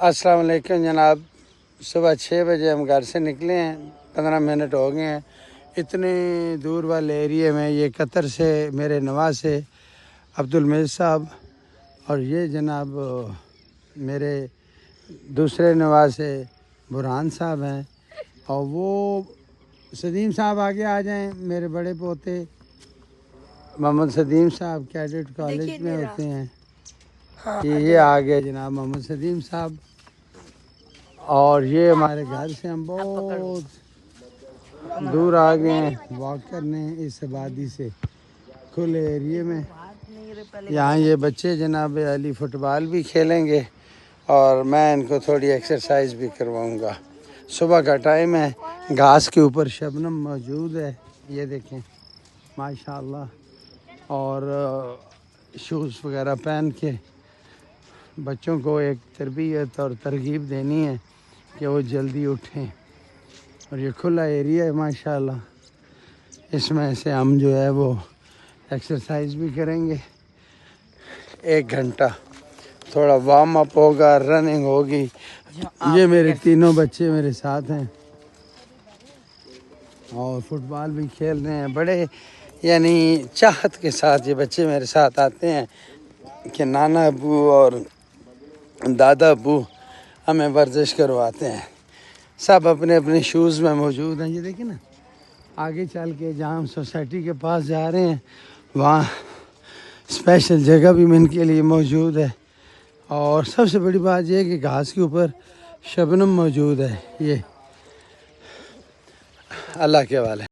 السلام علیکم جناب، صبح 6 بجے ہم گھر سے نکلے ہیں، 15 منٹ ہو گئے ہیں۔ اتنے دور والے ایریے میں، یہ قطر سے میرے نواز سے عبدالمجید صاحب، اور یہ جناب میرے دوسرے نواز سے برہان صاحب ہیں، اور وہ سدیم صاحب آگے آ جائیں، میرے بڑے پوتے محمد سدیم صاحب کیڈٹ کالج میں ہوتے ہیں۔ یہ آگے جناب محمد سدیم صاحب، اور یہ ہمارے گھر سے ہم بہت دور آ گئے ہیں واک کرنے اس آبادی سے، کھلے ایریے میں۔ یہاں یہ بچے جناب علی فٹ بال بھی کھیلیں گے، اور میں ان کو تھوڑی ایکسرسائز بھی کرواؤں گا۔ صبح کا ٹائم ہے، گھاس کے اوپر شبنم موجود ہے، یہ دیکھیں ماشاءاللہ، اور شوز وغیرہ پہن کے بچوں کو ایک تربیت اور ترغیب دینی ہے کہ وہ جلدی اٹھیں۔ اور یہ کھلا ایریا ہے ماشاءاللہ، اس میں سے ہم جو ہے وہ ایکسرسائز بھی کریں گے 1 گھنٹہ، تھوڑا وارم اپ ہوگا، رننگ ہوگی۔ یہ میرے تینوں بچے میرے ساتھ ہیں اور فٹ بال بھی کھیل رہے ہیں، بڑے یعنی چاہت کے ساتھ یہ بچے میرے ساتھ آتے ہیں کہ نانا ابو اور دادا ابو ہمیں ورزش کرواتے ہیں۔ سب اپنے اپنے شوز میں موجود ہیں۔ یہ دیکھیں نا، آگے چل کے جہاں ہم سوسائٹی کے پاس جا رہے ہیں وہاں اسپیشل جگہ بھی ان کے لیے موجود ہے، اور سب سے بڑی بات یہ ہے کہ گھاس کے اوپر شبنم موجود ہے۔ یہ اللہ کے حوالے۔